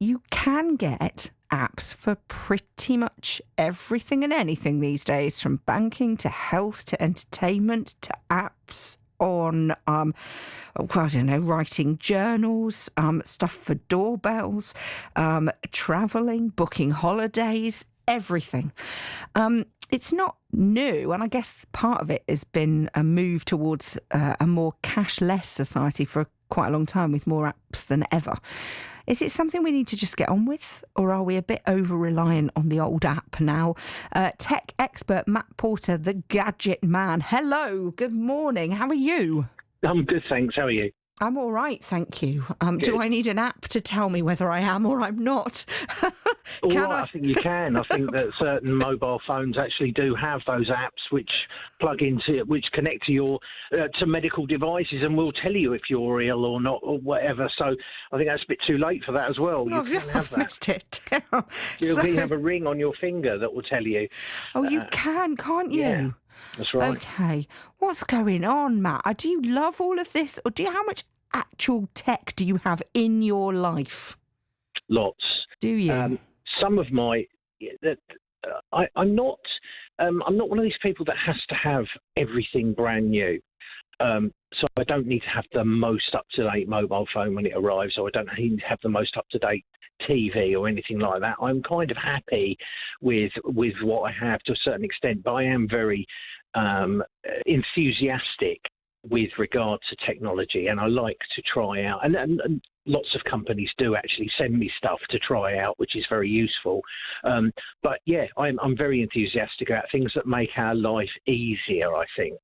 you can get apps for pretty much everything and anything these days, from banking to health to entertainment to apps on, writing journals, stuff for doorbells, travelling, booking holidays, everything. It's not new, and I guess part of it has been a move towards a more cashless society for quite a long time, with more apps than ever. Is it something we need to just get on with, or are we a bit over-reliant on the old app now? Tech expert Matt Porter, the Gadget man. Hello, good morning. How are you? I'm good, thanks. How are you? I'm all right, thank you. Do I need an app to tell me whether I am or I'm not? I think you can. I think that certain mobile phones actually do have those apps which which connect to your to medical devices and will tell you if you're ill or not or whatever. So I think that's a bit too late for that as well. You can have that. Missed it. You can have a ring on your finger that will tell you. Oh, you can, can't you? Yeah. That's right. Okay. What's going on, Matt? Do you love all of this, or how much actual tech do you have in your life? Lots. Do you? Some of my, I'm not one of these people that has to have everything brand new. So I don't need to have the most up-to-date mobile phone when it arrives, or I don't need to have the most up-to-date TV or anything like that. I'm kind of happy with what I have to a certain extent, but I am very enthusiastic with regard to technology, and I like to try out, and lots of companies do actually send me stuff to try out, which is very useful. But yeah, I'm very enthusiastic about things that make our life easier, I think.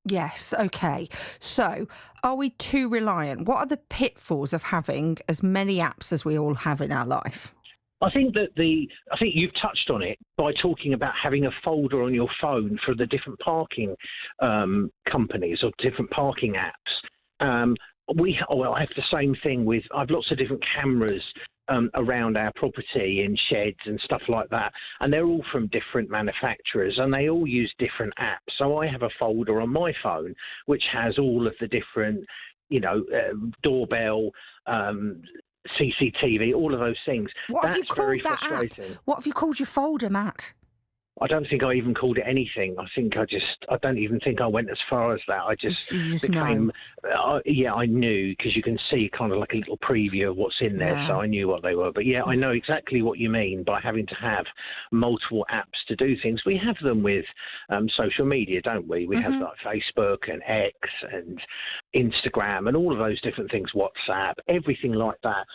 Yes, okay. So, are we too reliant? What are the pitfalls of having as many apps as we all have in our life? I think you've touched on it by talking about having a folder on your phone for the different parking companies or different parking apps. I have the same thing with. I have lots of different cameras around our property in sheds and stuff like that, and they're all from different manufacturers and they all use different apps. So I have a folder on my phone which has all of the different, doorbell, CCTV, all of those things. What have you called that app? What have you called your folder, Matt? I don't think I even called it anything. I don't even think I went as far as that. I just became, I knew, because you can see kind of like a little preview of what's in there, so I knew what they were. But yeah, I know exactly what you mean by having to have multiple apps to do things. We have them with social media, don't we? We have like Facebook and X and Instagram and all of those different things, WhatsApp, everything like that.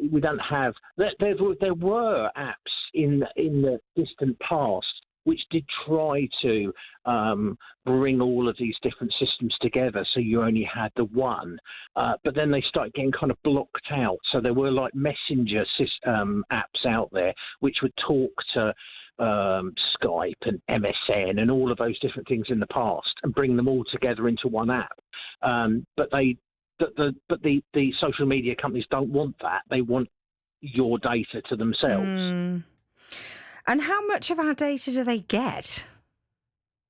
We don't have, there were apps in the distant past which did try to bring all of these different systems together, so you only had the one, but then they started getting kind of blocked out. So there were like messenger apps out there which would talk to Skype and MSN and all of those different things in the past and bring them all together into one app. But the social media companies don't want that. They want your data to themselves. And how much of our data do they get?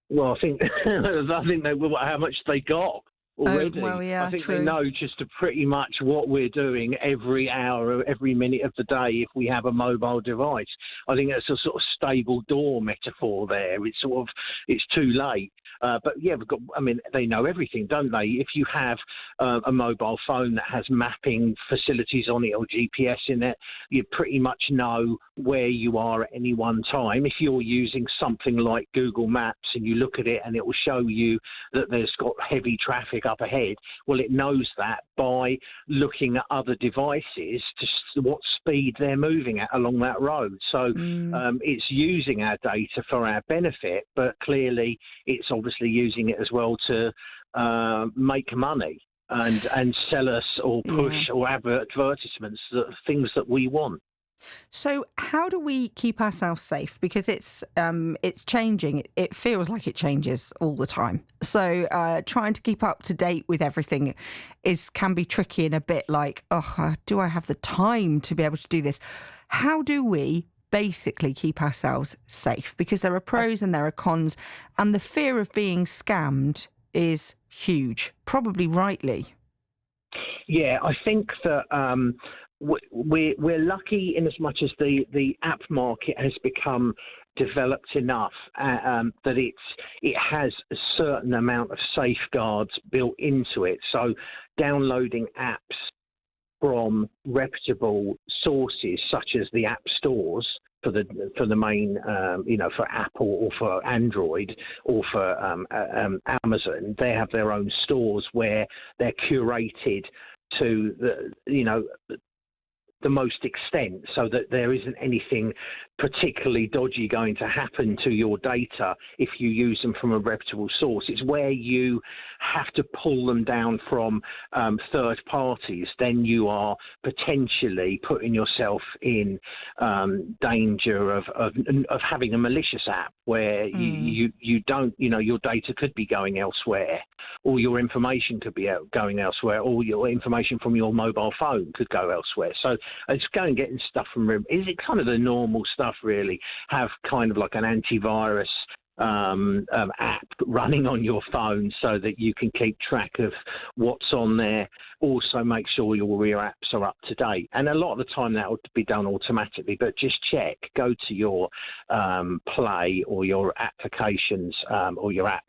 Well, I think they will. How much they got already. Oh, well, yeah, I think true. they know just pretty much what we're doing every hour, every minute of the day if we have a mobile device. I think that's a sort of stable door metaphor there. It's too late. But yeah, they know everything, don't they? If you have a mobile phone that has mapping facilities on it or GPS in it, you pretty much know where you are at any one time. If you're using something like Google Maps and you look at it and it will show you that there's got heavy traffic up ahead, well, it knows that by looking at other devices to what speed they're moving at along that road. So it's using our data for our benefit, but clearly it's obviously using it as well to make money and sell us or push or advertisements, things that we want. So how do we keep ourselves safe? Because it's changing. It feels like it changes all the time. So trying to keep up to date with everything can be tricky and a bit like, do I have the time to be able to do this? How do we basically keep ourselves safe? Because there are pros and there are cons, and the fear of being scammed is huge, probably rightly. Yeah, I think that we're lucky in as much as the app market has become developed enough that it has a certain amount of safeguards built into it. So downloading apps from reputable sources such as the app stores for the main, for Apple or for Android or for Amazon, they have their own stores where they're curated to the most extent, so that there isn't anything particularly dodgy going to happen to your data if you use them from a reputable source. It's where you have to pull them down from third parties, then you are potentially putting yourself in danger of having a malicious app where you don't, your data could be going elsewhere, or your information could be going elsewhere, or your information from your mobile phone could go elsewhere. So it's going getting stuff from. Is it kind of the normal stuff really? Have kind of like an antivirus app running on your phone so that you can keep track of what's on there. Also make sure all your apps are up to date. And a lot of the time that would be done automatically, but just check, go to your Play or your applications or your app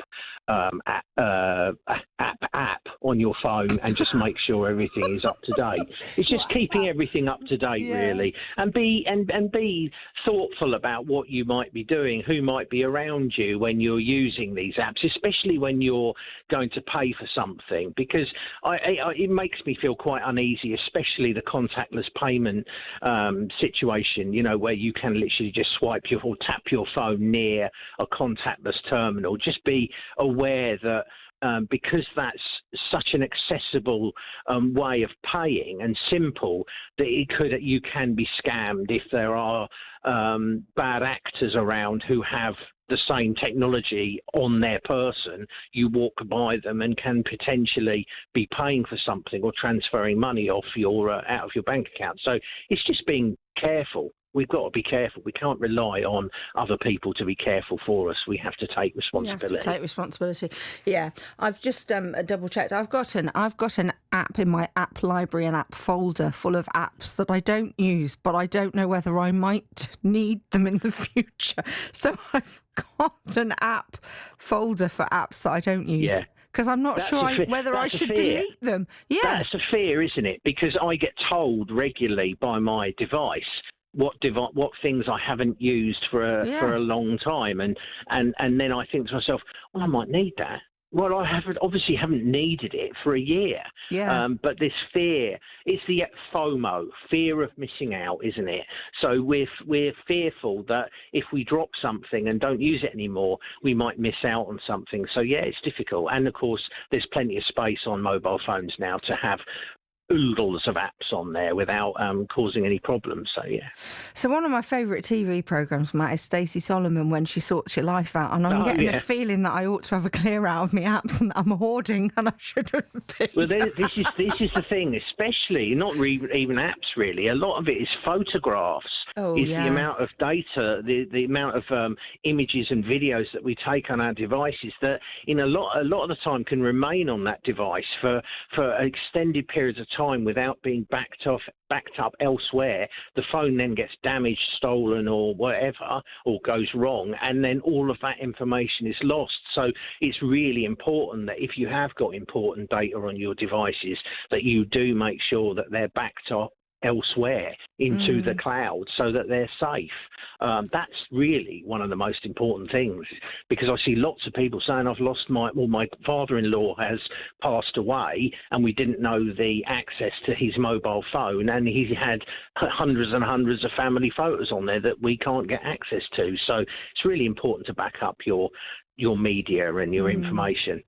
on your phone and just make sure everything is up to date. It's just keeping everything up to date, really, and be thoughtful about what you might be doing, who might be around you when you're using these apps, especially when you're going to pay for something, because it makes me feel quite uneasy, especially the contactless payment situation, where you can literally just swipe or tap your phone near a contactless terminal. Just be aware that because that's such an accessible way of paying and simple, that you can be scammed if there are bad actors around who have the same technology on their person. You walk by them and can potentially be paying for something or transferring money off out of your bank account. So it's just being careful. We've got to be careful. We can't rely on other people to be careful for us. We have to take responsibility. You have to take responsibility. Yeah, I've just double checked. I've got an app in my app library, an app folder full of apps that I don't use, but I don't know whether I might need them in the future. So I've got an app folder for apps that I don't use. Yeah. Because I'm not sure whether I should delete them. Yeah, that's a fear, isn't it? Because I get told regularly by my device what things I haven't used for a long time, and then I think to myself, well, I might need that. Well, I obviously haven't needed it for a year. Yeah. But this fear, it's the FOMO, fear of missing out, isn't it? So we're fearful that if we drop something and don't use it anymore, we might miss out on something. So yeah, it's difficult. And of course, there's plenty of space on mobile phones now to have oodles of apps on there without causing any problems. So yeah. So one of my favourite TV programmes, Matt, is Stacey Solomon when she sorts your life out, and I'm getting a feeling that I ought to have a clear out of my apps and that I'm hoarding, and I shouldn't be. Well, this is the thing, especially not even apps really. A lot of it is photographs. The amount of data, the amount of images and videos that we take on our devices that in a lot of the time can remain on that device for extended periods of time without being backed up elsewhere. The phone then gets damaged, stolen, or whatever, or goes wrong, and then all of that information is lost. So it's really important that if you have got important data on your devices, that you do make sure that they're backed up elsewhere into the cloud so that they're safe. That's really one of the most important things, because I see lots of people saying, I've lost my father-in-law has passed away and we didn't know the access to his mobile phone, and he had hundreds and hundreds of family photos on there that we can't get access to. So it's really important to back up your media and your information.